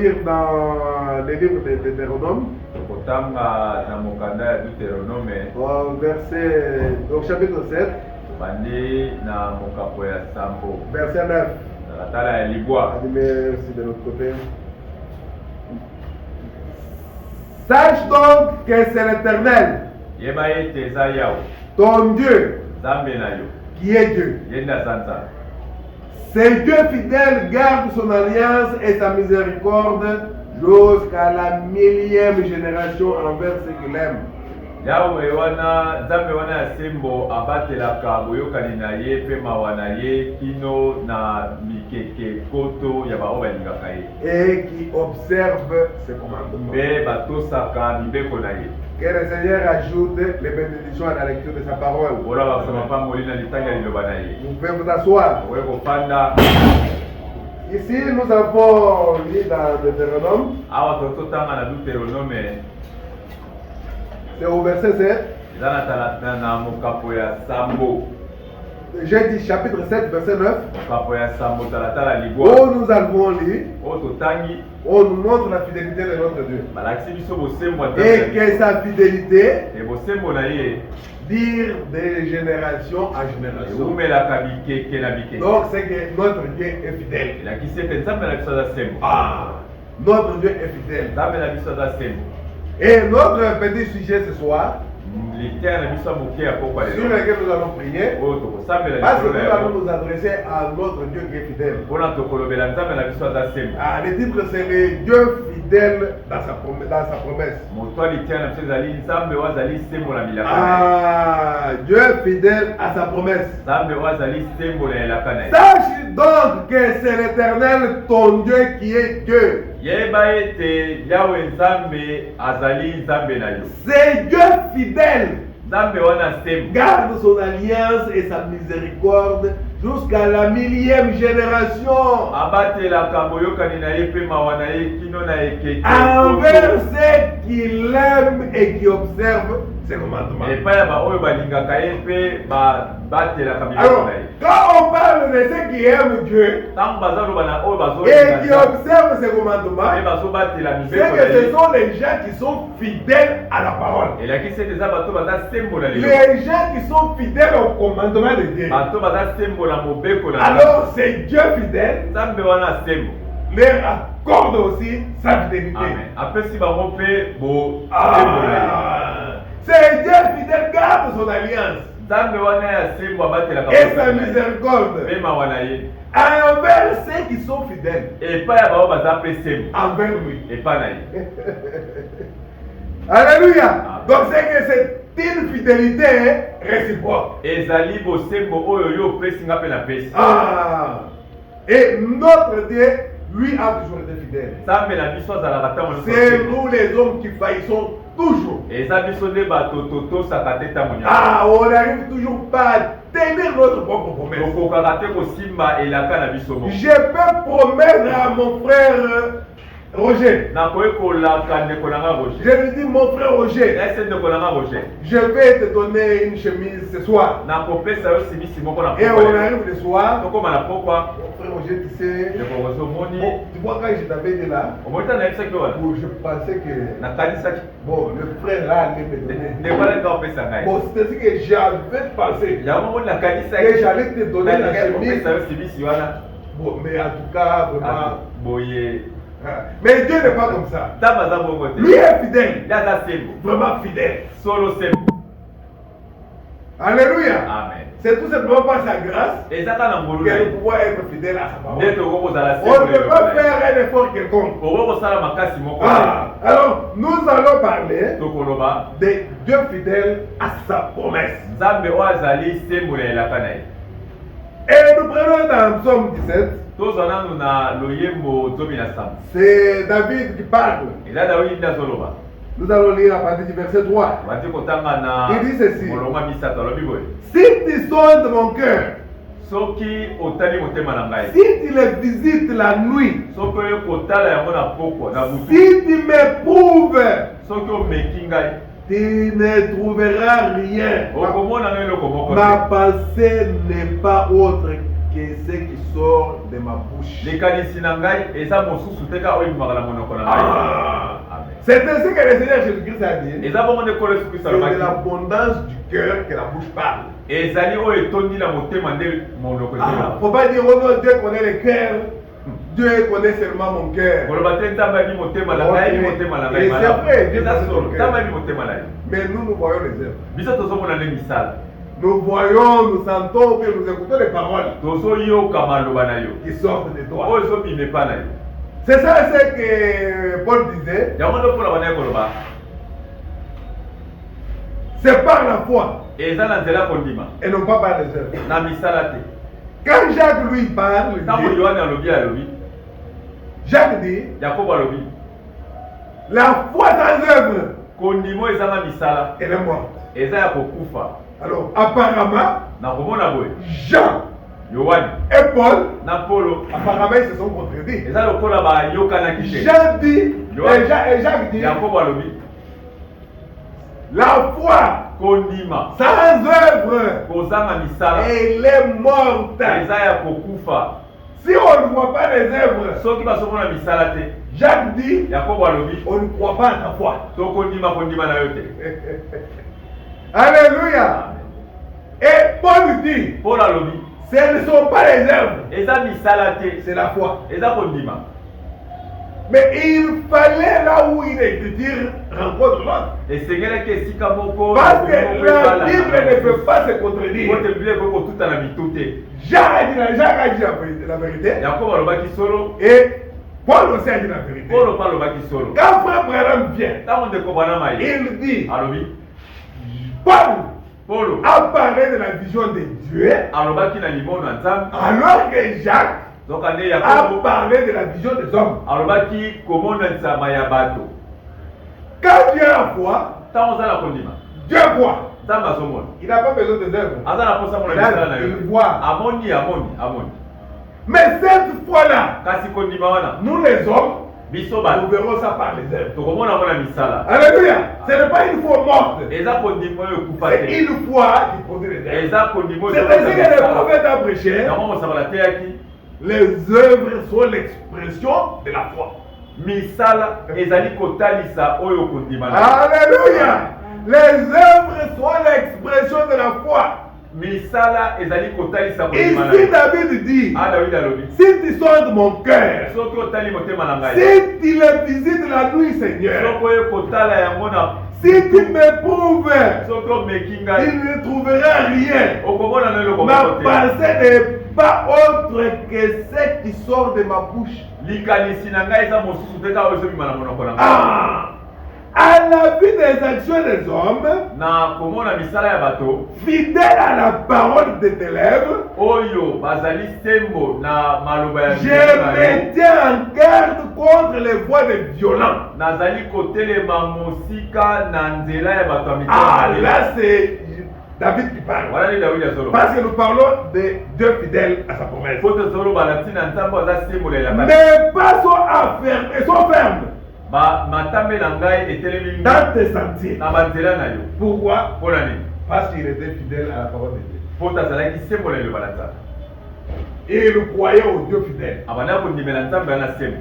lire dans les livres de Deutéronome, verset, donc chapitre 7, verset 9. Merci de l'autre côté. Sache donc que c'est l'Éternel, ton Dieu, qui est Dieu. Ces Dieu fidèle garde son alliance et sa miséricorde jusqu'à la 1000e génération envers ceux qui l'aiment. Yahweh wana Nzambe wana ya sembo abatelaka boyokani na ye pe mawana ye kino na mikeke koto ya baoba lingaka ye. Et qui observe ses commandements. Be batosaka mibeko na ye. Que le Seigneur ajoute les bénédictions à la lecture de sa parole. Ola bakama pangolina litanga liloba na ye. Vous pouvez vous asseoir. Owe kopanda. Ici nous avons lu dans Deutéronome. Awa totanga na Deutéronome. C'est au verset 7. J'ai dit chapitre 7, verset 9. Où nous avons lu, où nous montre la fidélité de notre Dieu. Et que sa fidélité dure de génération en génération. Donc c'est que notre Dieu est fidèle. Ah, notre Dieu est fidèle. Et notre petit sujet ce soir, sur lequel nous allons prier, parce que nous allons nous adresser à notre Dieu qui est fidèle. Ah, le titre c'est le Dieu fidèle dans sa promesse. Ah, Dieu fidèle à sa promesse. Sache donc que c'est l'Éternel ton Dieu qui est Dieu. C'est Dieu fidèle. Garde son alliance et sa miséricorde jusqu'à la 1000e génération. Envers ceux qui l'aiment et qui observent ses commandements. Alors, quand on parle de ceux qui aiment Dieu et qui observent ses commandements, c'est que ce sont les gens qui sont fidèles à la parole. Les gens qui sont fidèles au commandement de Dieu. Alors, c'est Dieu fidèle. Leur accorde aussi sa fidélité. C'est Dieu fidèle, garde son alliance et sa miséricorde envers ceux qui sont fidèles envers lui. Alléluia. Donc c'est que c'est une fidélité réciproque. Ah. Et notre Dieu, lui, a toujours été fidèle. C'est nous les hommes qui faillissons toujours. Ah, on n'arrive toujours pas à tenir notre propre promesse. Je peux promettre à mon frère Roger. Je lui dis, mon frère Roger, je vais te donner une chemise ce soir. Et on arrive le soir. Mon frère Roger, tu sais, tu vois quand je t'avais dit là, je pensais que bon, le frère là allait me donner. Bon, c'est ce que j'avais pensé. Que j'allais te donner la chemise. Bon, mais en tout cas, vraiment. Mais Dieu n'est pas comme ça. Lui est fidèle. Vraiment fidèle. Alléluia. Amen. C'est tout simplement par sa grâce que nous pouvons être fidèles à sa parole. On ne peut pas faire un effort quelconque. Alors, nous allons parler de Dieu fidèle à sa promesse. Et nous prenons dans Psaume 17. C'est David qui parle. Nous allons lire à partir du verset 3. Il dit ceci. Si tu sondes mon cœur, si tu le visites la nuit, si tu m'éprouves, tu ne trouveras rien. Ma pensée n'est pas autre que ce qui sort de ma bouche. C'est ainsi que le Seigneur Jésus-Christ a dit. C'est de l'abondance du cœur que la bouche parle. Il ne faut pas dire oh non, Dieu connaît le cœur. Dieu connaît seulement mon cœur. Et c'est vrai, Dieu connaît mon cœur. Mais nous voyons les œuvres. Nous voyons, nous sentons, nous écoutons les paroles qui sortent de toi. C'est ça ce que Paul disait. C'est par la foi et non pas par les œuvres. Quand Jacques lui parle, Jacques dit la foi sans œuvre, elle est morte. Alors apparemment, Jean et Paul, apparemment ils se sont contredits. Jean dit, et Jacques dit, la foi sans œuvre, elle est morte. Si on ne voit pas les œuvres, Jacques dit, on ne croit pas à ta foi. Alléluia. Et Paul dit, ce ne sont pas les œuvres, c'est la foi. Mais il fallait là où une écriture rencontre l'autre. Parce que la Bible ne peut pas se contredire. Jacques a dit la vérité. Et Paul aussi a dit la vérité. Quand Frère Branham vient, il dit, Paul a parlé de la vision de Dieu, alors que Jacques a parlé de la vision des hommes. Quand Dieu a la foi, Dieu voit. Il n'a pas besoin des œuvres. Il voit. Mais cette fois-là, nous les hommes, nous verrons ça par les œuvres. Alléluia. Ce n'est pas une foi morte. C'est une foi qui produit les œuvres. C'est ainsi que le prophète a prêché. Les œuvres sont l'expression de la foi. Alléluia. Les œuvres sont l'expression de la foi. Ici David dit, si tu sondes mon cœur, si tu le visites la nuit, Seigneur, si tu m'éprouves, il ne trouvera rien. Ma pensée n'est pas autre que ce qui sort de ma bouche. À la vue des actions des hommes, fidèle à la parole de tes lèvres, je me tiens en garde contre les voix des violents. Ah, là c'est David qui parle. Parce que nous parlons de Dieu fidèle à sa promesse. Mais pas sont fermes. Dans tes sentiers. Pourquoi? Parce qu'il était fidèle à la parole de Dieu. Et il croyait au Dieu fidèle.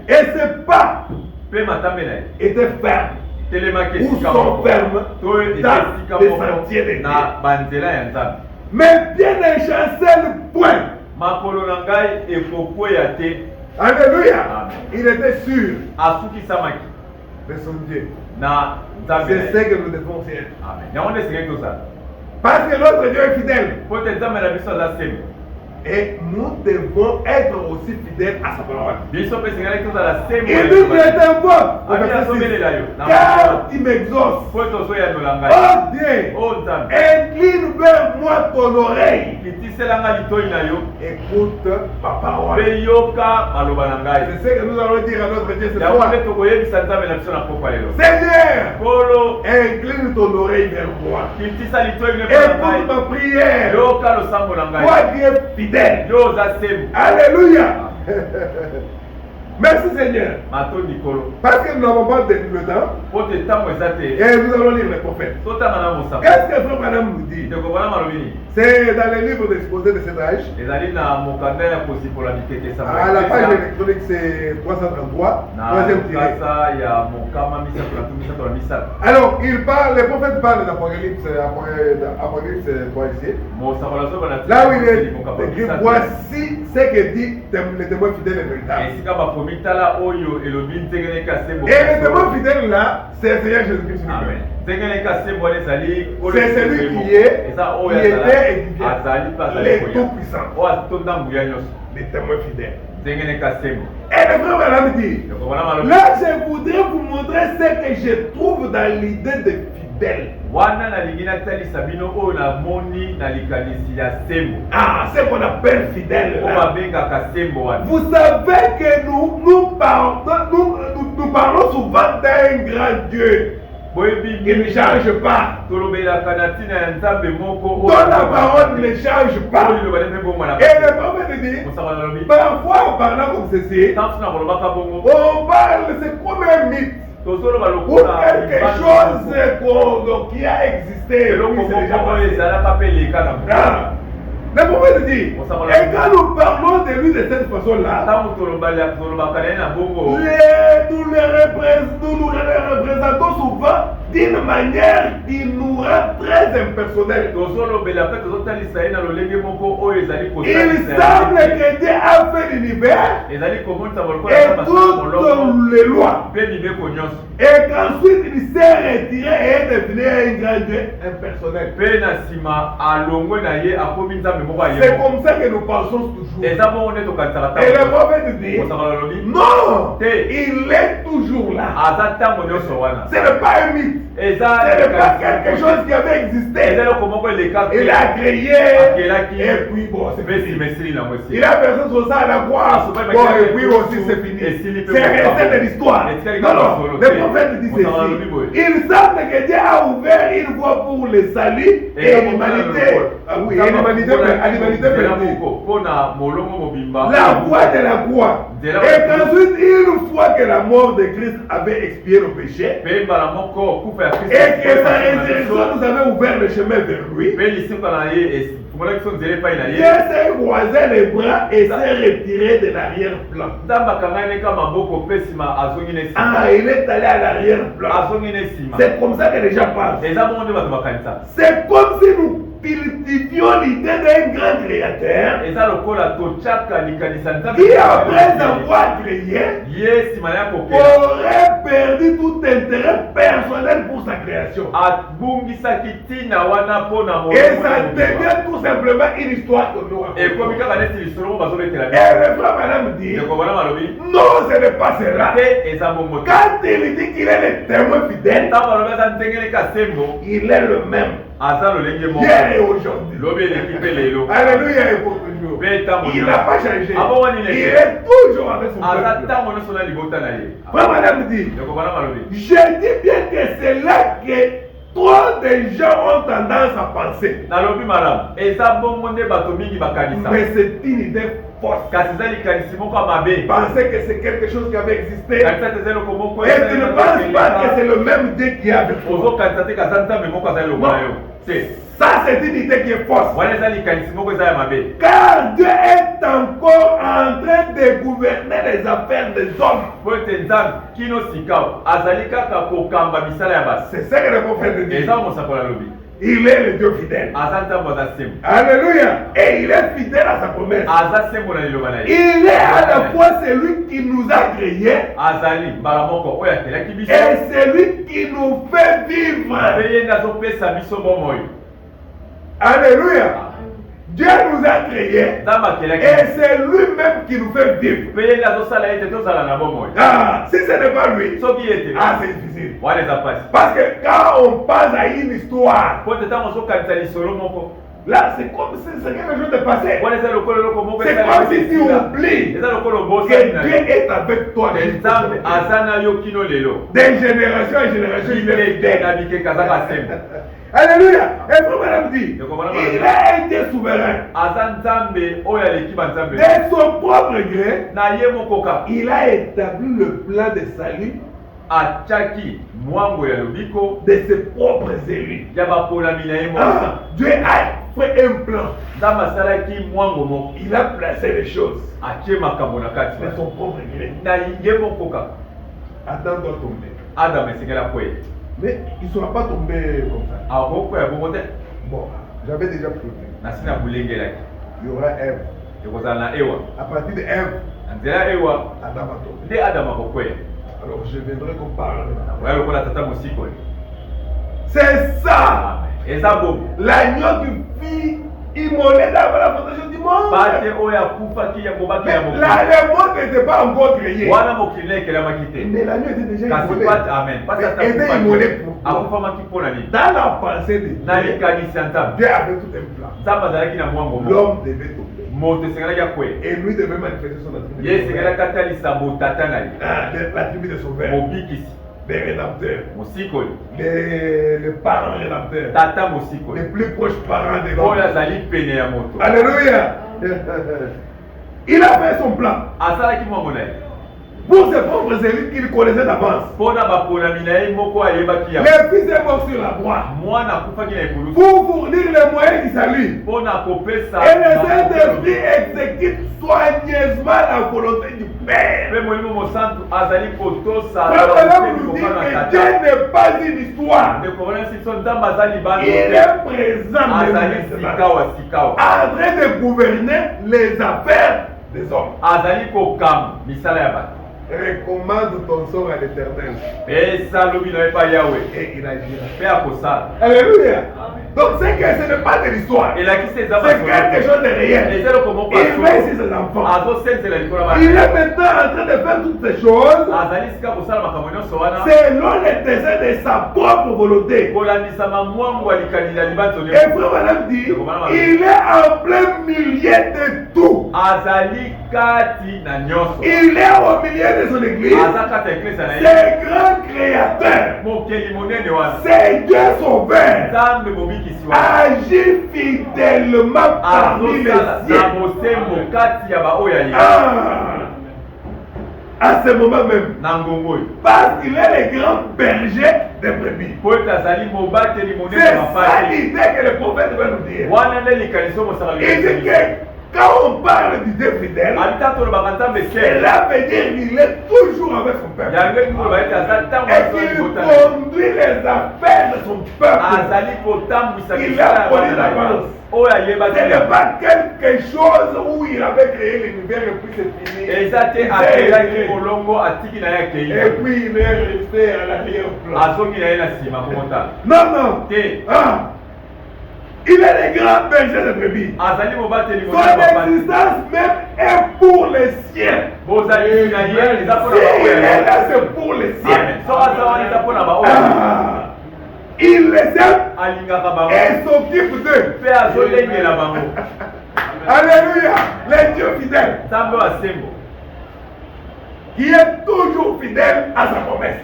Et ses pas étaient fermes. Ou sont fermes dans les sentiers de Dieu. Mais bien échancelle point. Alléluia. Il était sûr de son Dieu. C'est ce que nous devons faire. Parce que notre Dieu est fidèle. Et nous devons être aussi fidèles à sa parole. Il dit, je t'invoque, car tu m'exauces. Oh Dieu, incline vers moi ton oreille. Écoute ma parole. C'est ce que nous allons dire à notre Dieu ce soir. Seigneur, incline ton oreille vers moi. Écoute ma prière. Toi qui es fidèle. Alléluia. Merci Seigneur. Parce que nous n'avons pas le temps. Et nous allons lire les prophètes. Qu'est-ce que Frère Branham nous dit? C'est dans les livres d'exposé de cet âge. À la page électronique, c'est 333. Troisième tiré. Alors, les prophètes parlent d'Apocalypse 3 ici. Là où il est écrit, voici ce que dit le témoin fidèle et véritable. Et le témoin fidèle là, c'est le Seigneur Jésus-Christ. C'est celui qui était et qui vient. Les tout-puissants. Les témoins fidèles. Et le frère Branham dit, là je voudrais vous montrer ce que je trouve dans l'idée de fidèle. Ah, c'est qu'on appelle fidèle. Vous savez que nous parlons souvent d'un grand Dieu. Il ne change pas. Dont la parole ne change pas. Et le prophète dit, parfois en parlant comme ceci, on parle, c'est comme un mythe. Ou quelque chose qui a existé. Le prophète dit, et quand nous parlons de lui de cette façon-là, nous le représentons souvent d'une manière qui nous rend très impersonnels. Il semble que Dieu a fait l'univers et toutes les lois. Et qu'ensuite il s'est retiré et est devenu un grand Dieu impersonnel. C'est comme ça que nous pensons toujours. Et le prophète dit, non, il est toujours là. Ce n'est pas un mythe. Ce n'est pas quelque chose qui avait existé. Il a créé et puis bon, c'est fini. Il a versé son sang à la croix. Bon, et puis aussi c'est fini. C'est resté de l'histoire. Non, non, le prophète dit ceci. Il semble que Dieu a ouvert une voie pour le salut et l'humanité. Ah oui, et l'humanité perdue. La voie de la croix. Et qu'ensuite, une fois que la mort de Christ avait expié le péché, et que sa résurrection nous avait ouvert le chemin vers lui, Dieu s'est croisé les bras et s'est retiré de l'arrière-plan. Ah, il est allé à l'arrière-plan. C'est comme ça que les gens parlent. C'est comme si nous cultivions l'idée d'un grand créateur qui, après avoir créé, aurait perdu tout intérêt personnel pour sa création. Et ça devient tout simplement une histoire que nous racontons. Et le frère Branham dit, non, ce n'est pas cela. Quand il dit qu'il est le témoin fidèle, il est le même. Hier et aujourd'hui. Alléluia et pour toujours. Il n'a pas changé. Il est toujours avec son peuple. Frère Branham dit, je dis bien que c'est là que trop de gens ont tendance à penser. Mais c'est une idée fausse. Penser que c'est quelque chose qui avait existé. Et tu ne penses pas que c'est le même Dieu qui a avec toi. Ça, c'est une idée qui est fausse. Car Dieu est encore en train de gouverner les affaires des hommes. C'est ça que le prophète dit. Il est le Dieu fidèle. Alléluia. Et il est fidèle à sa promesse. Il est à la fois celui qui nous a créés et celui qui nous fait vivre. Alléluia. Dieu nous a créés et c'est lui-même qui nous fait vivre. Ah, si ce n'est pas lui, ah, c'est difficile. Parce que quand on passe à une histoire, Là, c'est comme si c'est quelque chose de passé. C'est comme si tu oublies que Dieu est avec toi. Des générations en génération, il est fidèle. Alléluia. Et vous madame dit, il a été souverain. De son propre gré, il a établi le plan de salut de ses propres élus. Dieu a fait un plan. Il a placé les choses de son propre gré. Adam doit tomber. Mais il ne sera pas tombé comme ça. Bon, j'avais déjà prévu. Il y aura Ève. À partir de Ève, Adam va tomber. Alors je viendrai qu'on parle. C'est ça. L'agneau qui fit immolé avant la fondation du monde. Mais le monde n'était pas encore créé. Mais l'agneau était déjà immolé. Il était immolé pour dans la pensée de Dieu, Dieu avait tout un plan. L'homme devait tomber. Et lui devait manifester son attribut. La tribu de sauveur. Les rédempteurs. Les parents rédempteurs. Les plus proches parents de l'homme. Alléluia. Il a fait son plan. Pour ses propres élus qu'il connaissait d'avance. Le fils est mort sur la croix. Pour fournir les moyens du salut. Et le Saint-Esprit exécute soigneusement la volonté du Père. Le nous dit que Dieu n'est pas une histoire. Il est présent en train de gouverner les affaires des hommes. Recommande ton sort à l'Éternel. Et il agira. Alléluia. Donc c'est que ce n'est pas de l'histoire. C'est quelque chose de réel. Il met ici ses enfants. Il est maintenant en train de faire toutes ces choses selon les desseins de sa propre volonté. Et frère madame dit, il est en plein milieu de tout. Il est au milieu de son église. C'est grand créateur. C'est Dieu sauveur. Agit fidèlement parmi les siens. À ce moment même. Parce qu'il est le grand berger des brebis. C'est ça l'idée que le prophète va nous dire. Il dit que quand on parle du Dieu fidèle, cela veut dire qu'il est toujours avec son peuple. Et qu'il conduit les affaires de son peuple. Il a connu d'avance. Ce n'est pas quelque chose où il avait créé l'univers et puis c'est fini. Et puis il est resté à l'arrière-plan. Non, non. Il est le grand berger de brebis. Son existence même est pour les siens. S'il est là, c'est pour les siens. Il les aime et s'occupe d'eux. Alléluia. Le Dieu fidèle qui est toujours fidèle à sa promesse.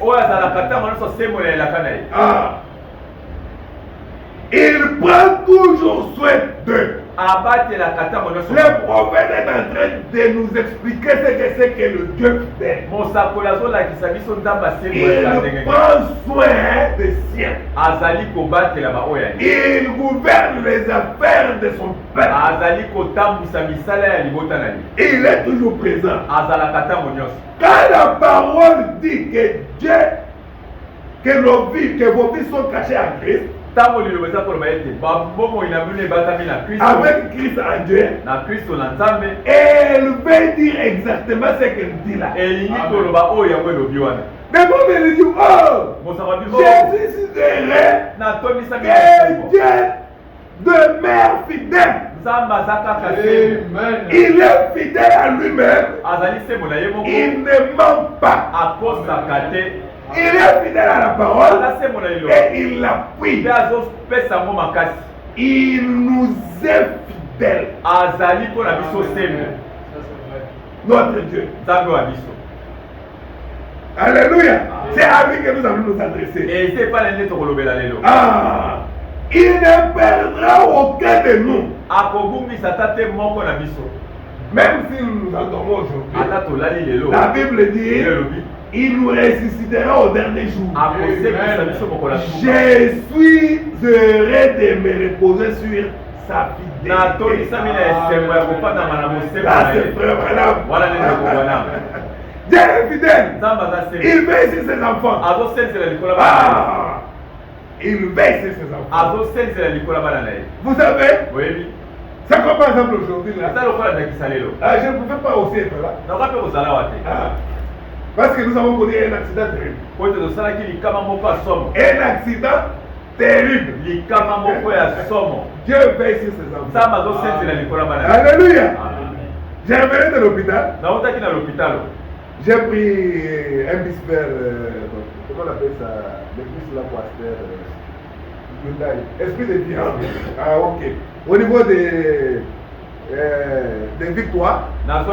Il prend toujours soin d'eux. Le prophète est en train de nous expliquer ce que c'est que le Dieu fidèle. Il prend soin des siens. Il gouverne les affaires de son peuple. Il est toujours présent. Quand la parole dit que Dieu, que vos vies sont cachées en Christ, avec Christ en Dieu, elle veut dire exactement ce qu'elle dit là. Mais bon, il dit, oh, Jésus suggérait que Dieu demeure fidèle. Il est fidèle à lui-même. Il ne ment pas. Il est fidèle à la parole et il l'appuie. il nous est fidèle. azali pour la biso sembo. Notre Dieu. Nzambe wa biso. Alléluia. C'est à lui que nous allons nous adresser. Et c'est pas l'année tokolobela lelo. Ah, il ne perdra aucun de nous. Akobungisa tate moko na biso. Même si nous endormons aujourd'hui, ata tolali lelo. la Bible dit, il nous ressuscitera au dernier jour. Je suis heureux de me reposer sur sa fidélité. Là, c'est frère Branham. Dieu est fidèle. Il veille sur ses enfants. Ah, il veille sur ses enfants. Vous savez, oui. C'est comme par exemple aujourd'hui là. Je ne pouvais pas aussi être là. Ah, parce que nous avons connu un accident terrible. Un accident terrible. Dieu veille sur ses enfants. Alléluia. J'ai revenu de l'hôpital. J'ai pris un bus vers, comment on appelle ça, le bus là pour Hyundai, esprit de vie. Ah, ok. Au niveau des victoires, comme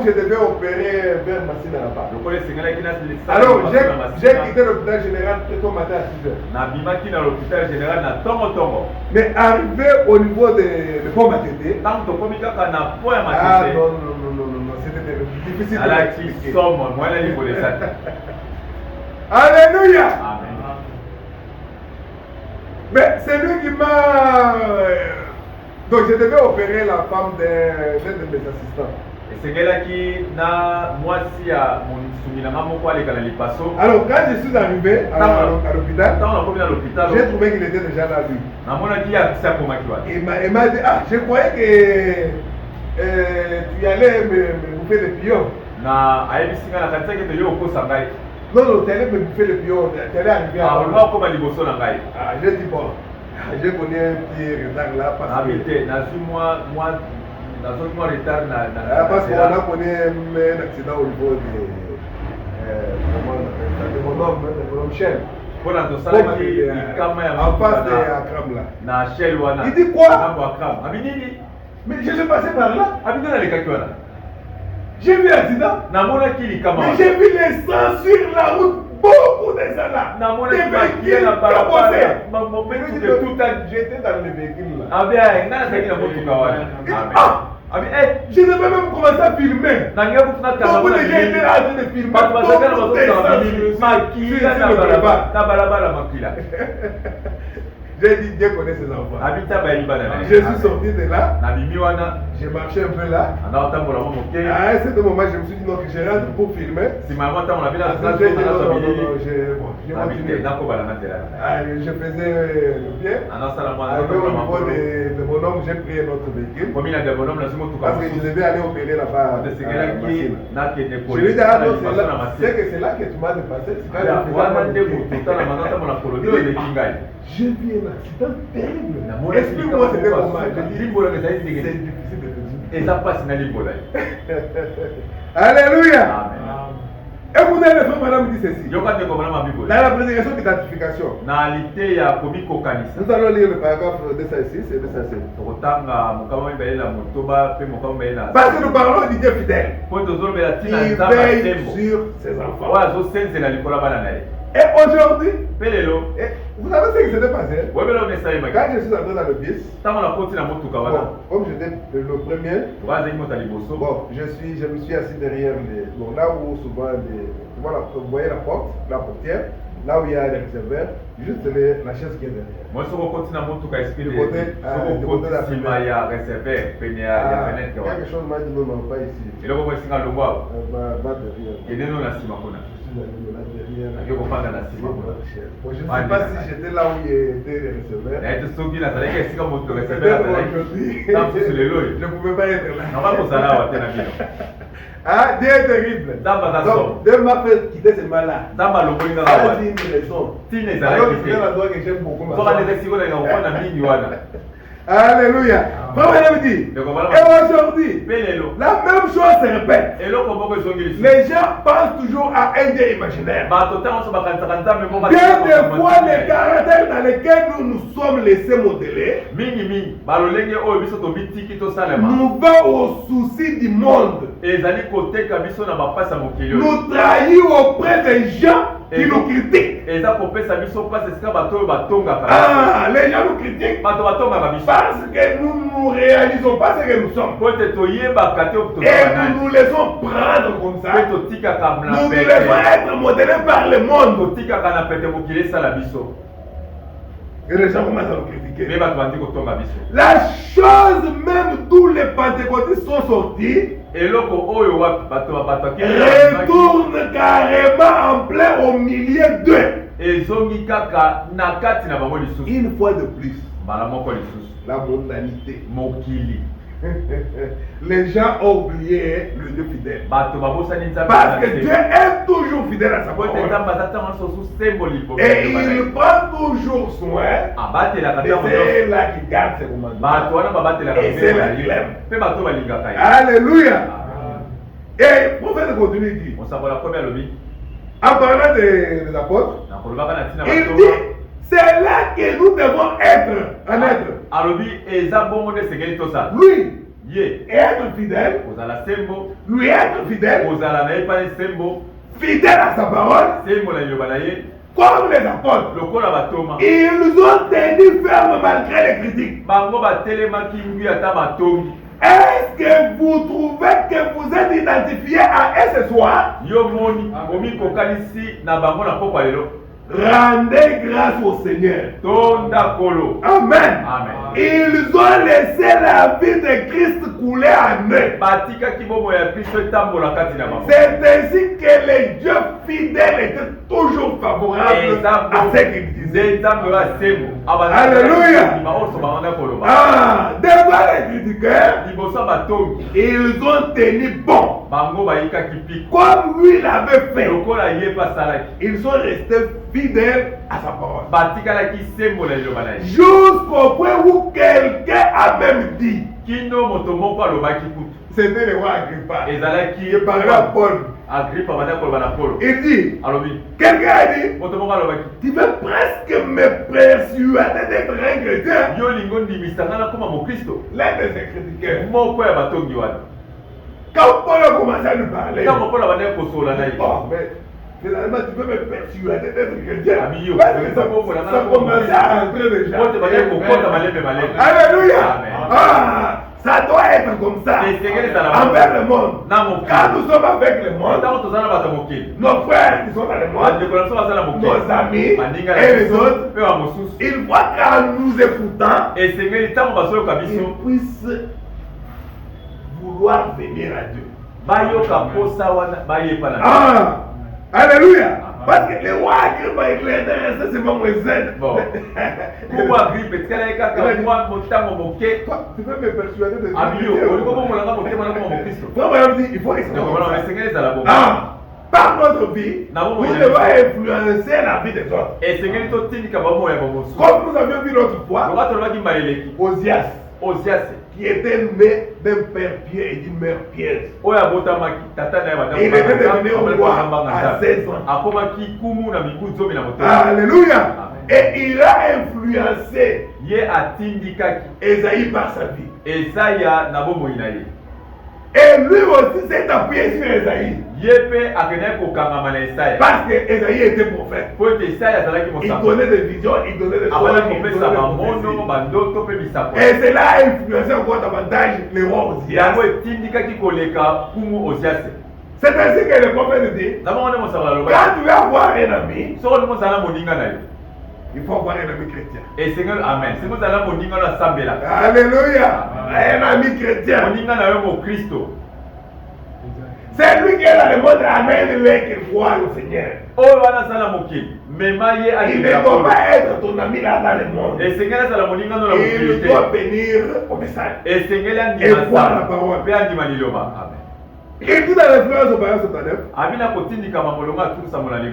je devais opérer vers Massina là-bas. Alors, j'ai quitté l'hôpital général très tôt matin à 6h. Mais arrivé au niveau de Pont Matete, ah non, c'était difficile. Alléluia. Mais c'est lui qui m'a... Donc je devais opérer la femme d'un de mes assistants. Alors quand je suis arrivé à l'hôpital, j'ai trouvé qu'il était déjà là lui. Il m'a dit, ah, je croyais que tu allais me bouffer les pions. Non, non, tu allais me bouffer les pions, tu allais arriver à l'hôpital. Ah, j'ai dit bon. J'ai connu un petit retard là parce qu'on a connu un accident au niveau de mon homme Michel. En face de Akram là. Il dit quoi? Mais je suis passé par là. J'ai vu l'accident. Mais j'ai vu les sang sur la route. Beaucoup de ça là. Des véhicules cabossés. J'étais dans les véhicules là. Je devais même commencer à filmer. Beaucoup de gens étaient là en train de filmer. J'ai dit Dieu connaît ses enfants. Je suis sorti de là. J'ai marché un peu là. À un certain moment, je me suis dit non, que je rentre pour filmer. Je faisais le bien. Au niveau de mon homme, j'ai pris un autre véhicule. Parce que je devais aller opérer là-bas. Je lui ai dit, ah non, c'est là que tu m'as dépassé. J'ai vu un accident terrible. Explique-moi c'était comment. Je dis, c'est difficile de dire. Alléluia. Écoutez, les femmes, madame dit ceci. Dans la prédication d'identification, nous allons lire le paragraphe 206 et 207. Parce que nous parlons du Dieu fidèle. Il veille sur ses enfants. Et aujourd'hui, vous savez ce qui s'était passé? Quand je suis entré dans le bus, comme j'étais le premier, bon, je me suis assis derrière là où souvent voilà, vous voyez la portière, là où il y a les réservoirs, juste la chaise qui est derrière. Moi, je continue de côté de la fenêtre. Quelque chose m'a dit non, pas ici. Je ne sais pas si j'étais là où il était le receveur. Je ne pouvais pas être là. Ah, Dieu est terrible. Donc, Dieu m'a fait quitter ce mal-là. Ça dit une raison. Alors, c'est la drogue que j'aime beaucoup. Alléluia. Frère me dit. Et aujourd'hui, la même chose se répète. Les gens pensent toujours à un Dieu imaginaire. Bien des fois, les caractères dans lesquels nous nous sommes laissés modeler nous va au souci du monde. Nous trahir auprès des gens qui nous critiquent. Ah, les gens nous critiquent parce que nous ne réalisons pas ce que nous sommes. Et nous nous laissons prendre comme ça. Nous nous laissons être modélés par le monde. Et les gens commencent à nous critiquer. La chose même d'où les pentecôtistes sont sortis retourne carrément en plein au milieu d'eux. Une fois de plus, la mondanité. Les gens ont oublié le Dieu fidèle. Parce que Dieu est toujours fidèle à sa parole. Et il prend toujours soin de ceux-là qui gardent ses commandements. Et ceux-là qui l'aiment. Alléluia. Et le prophète continue dit, en parlant des apôtres, il dit, c'est là que nous devons être. Lui, être fidèle. Lui être fidèle. Fidèle à sa parole. Comme les apôtres. Ils ont tenu ferme malgré les critiques. Est-ce que vous trouvez que vous êtes identifié à eux ce soir? Rendez grâce au Seigneur. Amen. Ils ont laissé la vie de Christ couler en eux. C'est ainsi que les dieux fidèles étaient toujours favorables à ce qu'ils disaient. Alléluia. Devant les critiqueurs, ils ont tenu bon. Comme lui l'avait fait. Ils sont restés fidèles à sa parole. Jusqu'au point où quelqu'un a même dit. C'était le roi Agrippa. Il parlait à Paul. Il dit, quelqu'un a dit, tu veux presque me persuader d'être un chrétien. L'un de ses critiqueurs. Quand Paul a commencé à lui parler, finalement, tu peux me persuader d'être chrétien. Parce que ça commençait à entrer déjà. Alléluia. Ça doit être comme ça envers le monde. Quand nous sommes avec le monde, nos frères qui sont dans le monde, nos amis et les autres, ils voient qu'en nous écoutant, ils puissent vouloir venir à Dieu. Alléluia. Parce que le roi Agrippa il est intéressé, c'est pas moi zen. Bon. Pourquoi Agrippa? Tu peux me persuader de il faut essayer. Par notre vie, nous devons influencer la vie des autres. Comme nous avions vu l'autre fois, Osias, qui était né d'un père pieux et d'une mère pieuse. Et il était devenu roi à 16 ans. Alléluia. Et il a influencé Esaïe par sa vie. Et lui aussi s'est appuyé sur Esaïe. Parce que Esaïe était prophète. Il donnait des visions, il donnait des choses. Et cela a influencé encore davantage les rois Osias. C'est ainsi que le prophète dit, quand tu veux avoir un ami, il faut avoir un ami chrétien. Alléluia. Un ami chrétien. C'est lui qui est dans le monde, amène-les qu'il voit le Seigneur. Il ne doit pas être ton ami là dans le monde. Il doit venir au message et voir la parole. Il dit dans l'influence au Parlement 79.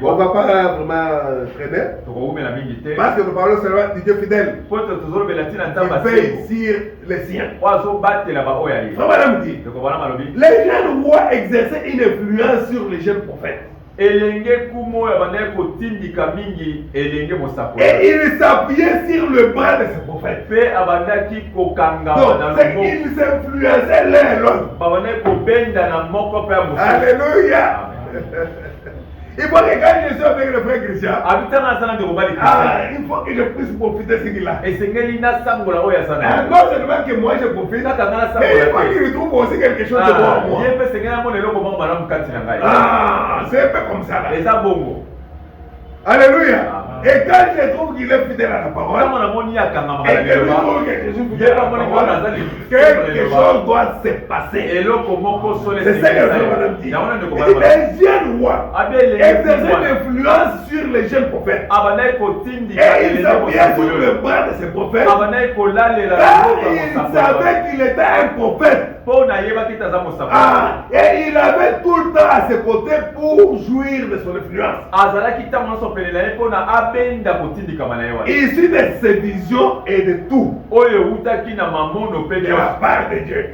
On ne va pas vraiment traîner. Parce que nous parlons seulement du Dieu fidèle. Il veille sur les siens. Madame dit, les jeunes rois exerçaient une influence sur les jeunes prophètes. Et il s'appuyait sur le bras de ses prophètes. Donc, ils s'influençaient l'un et l'autre. Alléluia. Il faut que quand je suis avec le frère Christian, il faut que je puisse profiter de ce qu'il a. Non seulement que moi je profite, mais il faut qu'il trouve aussi quelque chose de bon à moi. C'est un peu comme ça là. Alléluia. Et quand je trouve qu'il est fidèle à la parole, et que je trouve que je suis fidèle à la parole, quelque chose doit se passer. C'est ça que le madame dit. Les jeunes rois exerçaient une influence sur les jeunes prophètes. Et ils s'appuyaient sur le bras de ces prophètes. Car ils savaient qu'il était un prophète. Et il avait tout le temps à ses côtés pour jouir de son influence. Issu de ses visions et de tout. De la part de Dieu.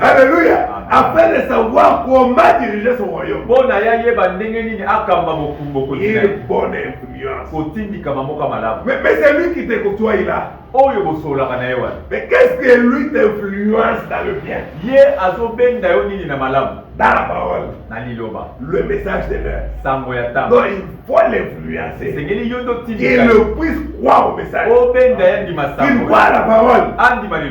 Alléluia. Afin de savoir comment diriger son royaume. Une bonne influence. Mais c'est lui qui te côtoie là. Mais qu'est-ce que lui t'influence dans le bien? Dans la parole. Le message de l'heure. Donc il faut l'influencer. Qu'il puisse croire au message. Qu'il croit à la parole.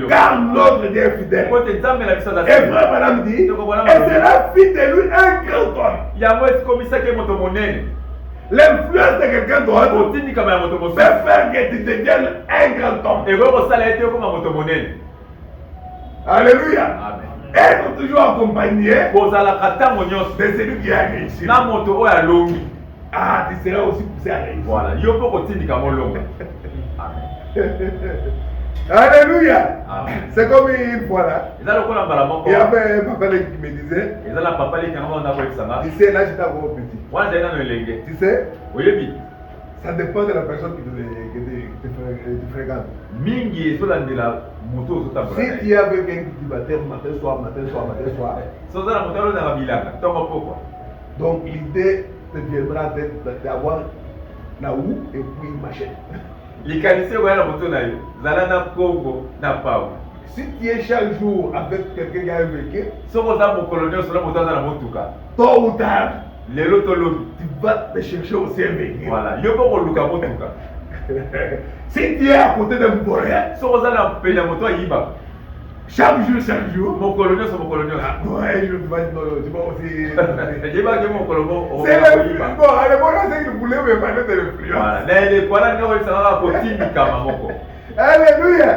Car notre Dieu est fidèle. Et frère madame dit, et cela fit de lui un grand homme. L'influence de quelqu'un d'autre peut faire que tu deviennes un grand homme. Alléluia. Être toujours accompagné de celui qui a réussi. Ah, tu seras aussi poussé à réussir. Voilà. Alléluia. C'est comme une fois là. Il y avait un papa qui me disait, tu sais, là j'étais encore petit. Tu sais, ça dépend de la personne que tu fréquentes. Si tu es avec quelqu'un qui va faire matin, soir, donc l'idée te viendra d'avoir la houe et puis une machette. Si tu es chaque jour avec quelqu'un qui a un véhicule, tôt ou tard, tu vas te chercher aussi un véhicule. Voilà. Si tu es à côté d'un forêt, chaque jour, mon colonel, c'est mon colonel. Ah, ouais, je vais tu vas aussi. C'est le bon, allez, moi, c'est que vous voulez me parler de l'influence. Alléluia.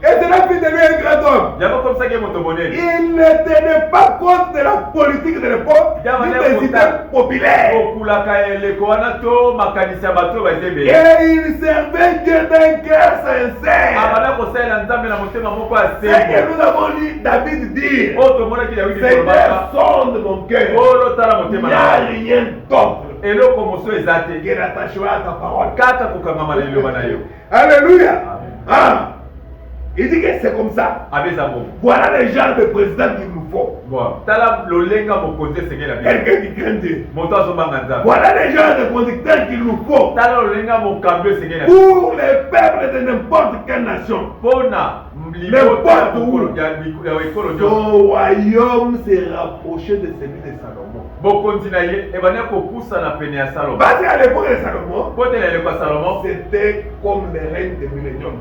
Et c'est la vie de lui un grand homme. Il ne tenait pas compte de la politique de l'époque, ni des idées populaires. Et il servait Dieu d'un cœur sincère. C'est que nous avons lu David dire, Seigneur, sonde mon cœur. Il n'y a rien d'autre que l'attachement à ta parole. Alléluia. Il dit que c'est comme ça. Voilà le genre de président qu'il nous faut. Quelqu'un qui craint Dieu. Voilà le genre de conducteur qu'il nous faut. Pour les peuples de n'importe quelle nation. N'importe où. Son royaume s'est rapproché de celui de Salomon. Parce qu'à l'époque de Salomon, c'était comme le règne de millénium.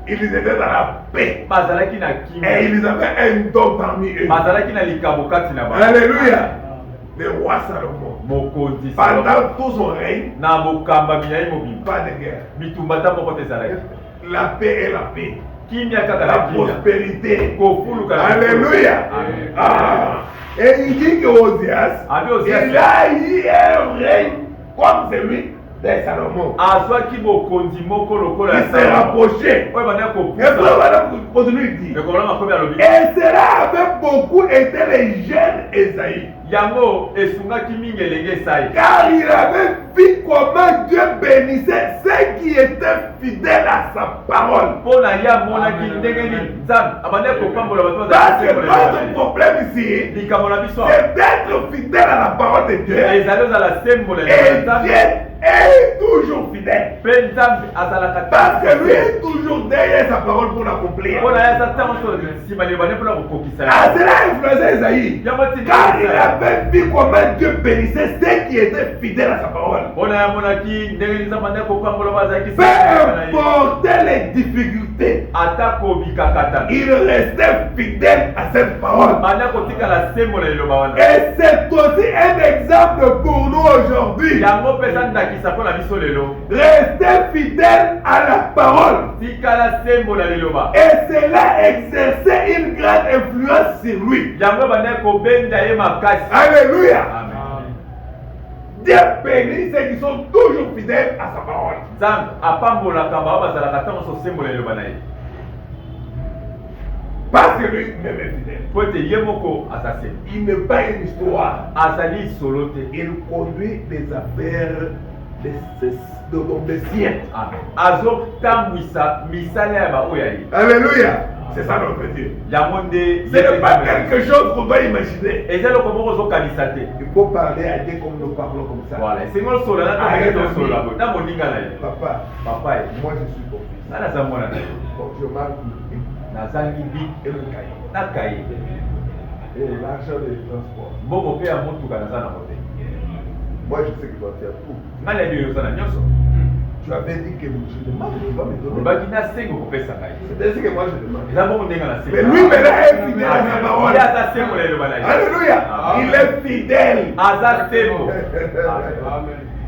Ils étaient dans la paix. Et ils avaient un don parmi eux. Alléluia. Le roi Salomon. Pendant tout son règne, pas de guerre. La paix est la paix. La prospérité. Alléluia. Et il dit que Osias, il a eu un règne comme celui de Salomon. Il s'est rapproché. Et puis on va continuer de dire. Et cela avait beaucoup été les jeunes Esaïe. Car il avait vu comment Dieu bénissait ceux qui étaient fidèles à sa parole. Parce que notre problème ici, c'est d'être fidèle à la parole de Dieu. Et Dieu est toujours fidèle. Parce que lui est toujours derrière sa parole pour l'accomplir. Ah, cela a influencé Esaïe. Car il avait vu comment Dieu bénissait ceux qui étaient fidèles à sa parole. Peu importe les difficultés, il restait fidèle à cette parole. Et c'est aussi un exemple pour nous aujourd'hui. Restez fidèle à la parole. Et cela exerçait une grande influence sur lui. Alléluia. Dieu bénit ceux qui sont toujours fidèles à sa parole. Parce que lui-même est fidèle. Il n'est pas une histoire. Il conduit des affaires des siècles. Alléluia. C'est ça notre Dieu. Ce n'est pas quelque chose qu'on doit imaginer. Il faut parler à Dieu comme nous parlons comme ça. Papa, moi je suis ton fils. Je marque le cahier. Et l'argent de transport. Moi je sais que tu dois faire tout. Tu avais dit que je demande, il va me donner. C'est ainsi que moi je demande. Mais lui maintenant est fidèle à sa parole. Alléluia. Il est fidèle.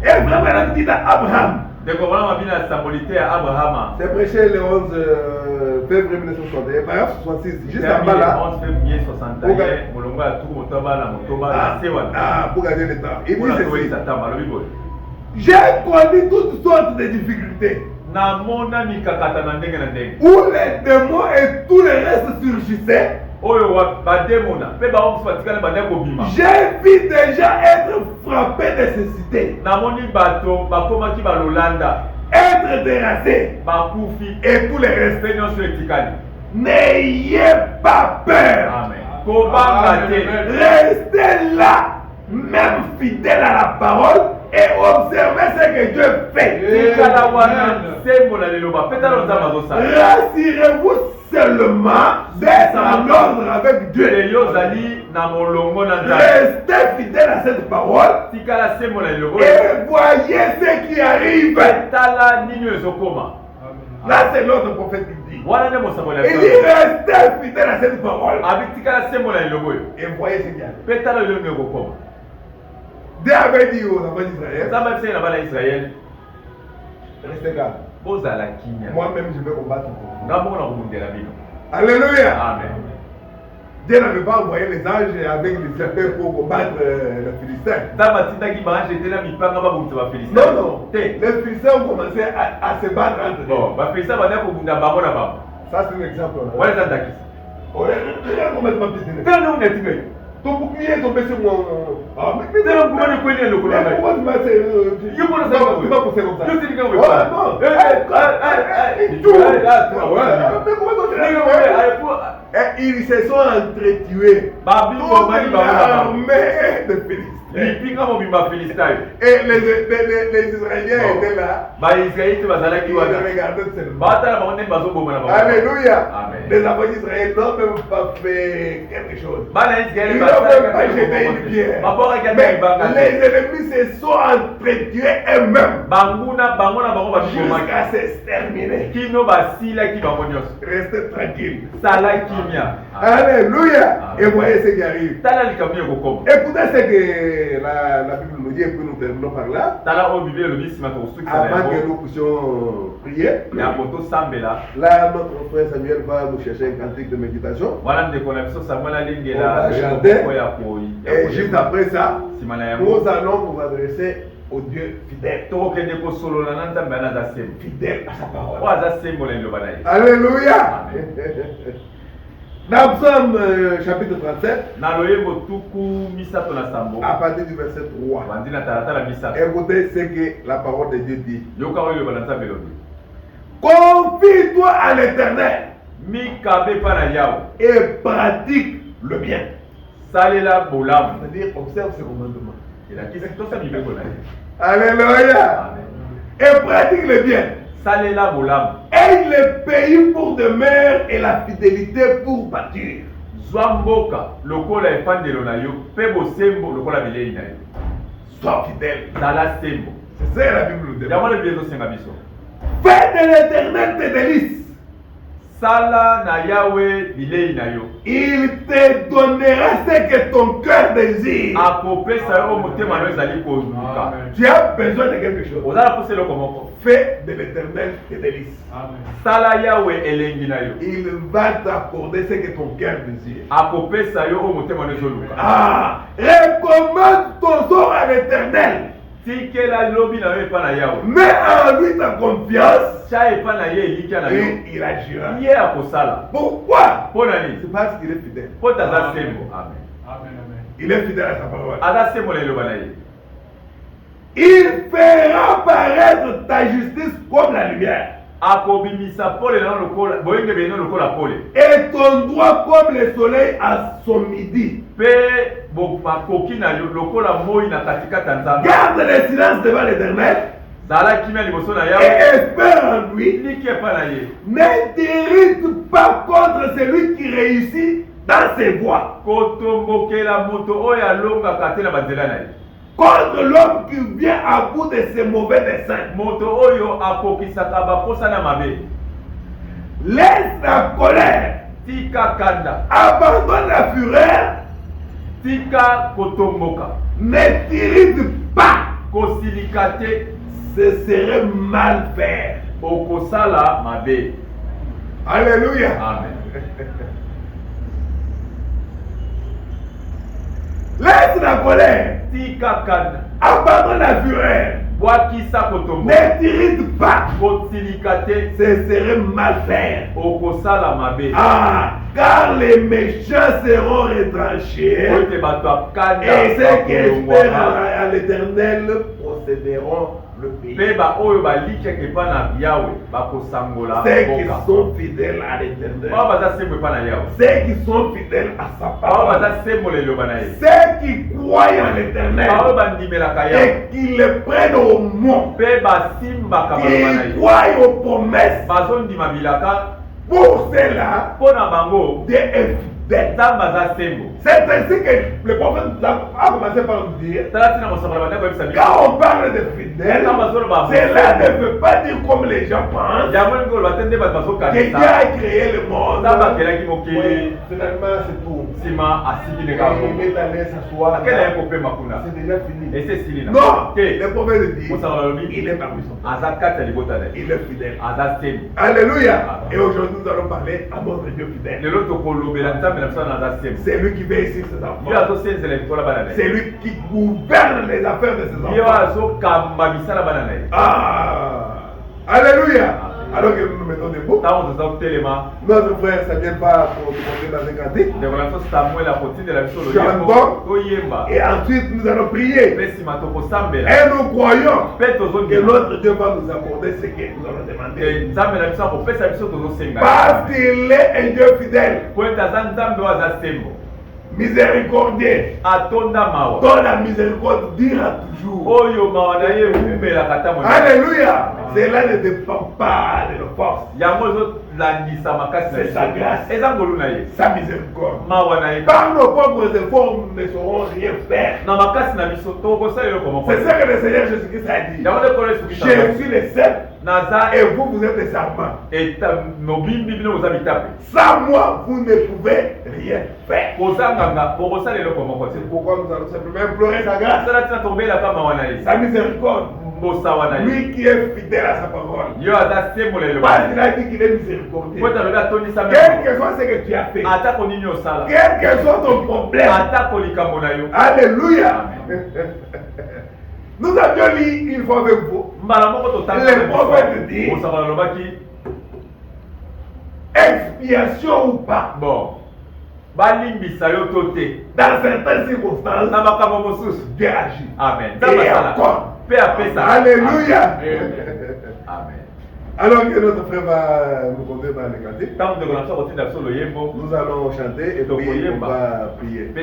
Et vraiment il dit à Abraham. C'est prêché le 11 février 1961, paragraphe 66, juste en bas là. 11 février 61, pour gagner le temps. Il dit ceci. J'ai connu toutes sortes de difficultés. Où les démons et tout le reste surgissaient. J'ai vu déjà être frappé de cécité. Être déraciné. Et tout le reste. N'ayez pas peur. Restez là, même fidèle à la parole. Et observez ce que Dieu fait. Rassurez-vous seulement d'être en ordre avec Dieu. Restez fidèle à cette parole. Et voyez ce qui arrive. Là, c'est l'autre prophète qui dit. Il dit restez fidèle à cette parole. Et voyez ce qui arrive. Dieu avait dit aux enfants d'Israël, restez calme. Moi-même, je vais combattre pour vous. Alléluia. Amen. Dieu n'avait pas envoyé les anges avec les épées pour combattre les Philistins. Non, non. Les Philistins ont commencé à se battre entre eux. Ça, c'est un exemple. Ton bouclier est tombé sur moi. Mais pourquoi tu m'as poussé comme ça? Ils se sont entretués. L'armée de Philistins. Et les Israéliens étaient là. Ils regardaient seulement. Alléluia. Les enfants d'Israël n'ont même pas fait quelque chose. Ils n'ont même pas jeté une pierre. Mais les ennemis se sont entretués eux-mêmes. Jusqu'à s'exterminer. Restez tranquille. Alléluia. Et voyez ce qui arrive. Écoutez ce que la Bible nous dit et puis nous terminons par là. Avant que nous puissions prier. Là, notre frère Samuel va nous chercher un cantique de méditation. On va chanter. Et juste après ça, nous allons nous adresser au Dieu fidèle. Fidèle à sa parole. Alléluia. Dans Psaume chapitre 37, à partir du verset 3, écoutez ce que la parole de Dieu dit. Confie-toi à l'Éternel et pratique le bien. C'est-à-dire, observe ses commandements. Alléluia. Et pratique le bien. Aide le pays pour demeure et la fidélité pour bâtir. Sois fidèle. C'est ça la Bible nous demande. Fais de l'Éternel tes délices. Il te donnera ce que ton cœur désire. Tu as besoin de quelque chose. Fais de l'Éternel tes délices. Il va t'accorder ce que ton cœur désire. Recommande ton sort à l'Éternel. Mets en lui ta confiance et il agira. Pourquoi? C'est parce qu'il est fidèle. Il est fidèle à sa parole. Il fera paraître ta justice comme la lumière et ton droit comme le soleil à son midi. Garde le silence devant l'Éternel et espère en lui. Ne t'irrite pas contre celui qui réussit dans ses voies, contre l'homme qui vient à bout de ses mauvais desseins. Laisse la colère, abandonne la fureur, ne t'irrite pas, ce serait mal faire. Alléluia. Amen. Laisse la colère, abandonne la fureur, ne t'irrite pas, ce serait mal faire. Car les méchants seront retranchés et ceux qui espèrent à l'Éternel posséderont le pays. Ceux qui sont fidèles à l'Éternel, ceux qui sont fidèles à sa parole, ceux qui croient en l'Éternel et qui le prennent au mot, qui croient aux promesses. Pour cela, Dieu est fidèle. C'est ainsi que le prophète a commencé par nous dire, quand on parle de fidèle, cela ne veut pas dire comme les gens pensent que Dieu a créé le monde. Finalement, c'est tout. Il met à l'aise s'asseoir. C'est déjà fini. Non, le prophète dit, il est parmi son peuple. Il est fidèle. Alléluia. Et aujourd'hui, nous allons parler à notre Dieu fidèle. C'est lui qui veille sur ses enfants. C'est lui qui gouverne les affaires de ses enfants. Alléluia. Alors que nous nous mettons debout, notre frère ça vient pas pour nous montrer dans un cantique. Chantons. Et ensuite nous allons prier. Et nous croyons que notre Dieu va nous accorder ce que nous allons demander. Parce qu'il est un Dieu fidèle, miséricordieux, dont la miséricorde dira toujours. Alléluia. Cela ne dépend pas de nos forces. C'est sa grâce, sa miséricorde. Par nos propres efforts, nous ne saurons rien faire. C'est ça que le Seigneur Jésus-Christ a dit. Je suis le seul et vous, vous êtes les serments. Sans moi, vous ne pouvez rien faire. C'est pourquoi nous allons simplement implorer sa grâce, sa miséricorde. Lui qui est fidèle à sa parole. Parce qu'il a dit qu'il est miséricordieux. Quel que soit ce que tu as fait, quel que soit ton problème, alléluia. Nous avions lu une fois avec vous. Les prophètes disent expiation ou pas. Bon. Balimbisa yo toté. Dans certaines circonstances, na makambo mosusu Dieu agit. Amen. Et encore. Paix à paix ça. Alléluia. Amen. Alors que notre frère va nous conduire dans les cantiques, nous allons chanter et puis on va prier.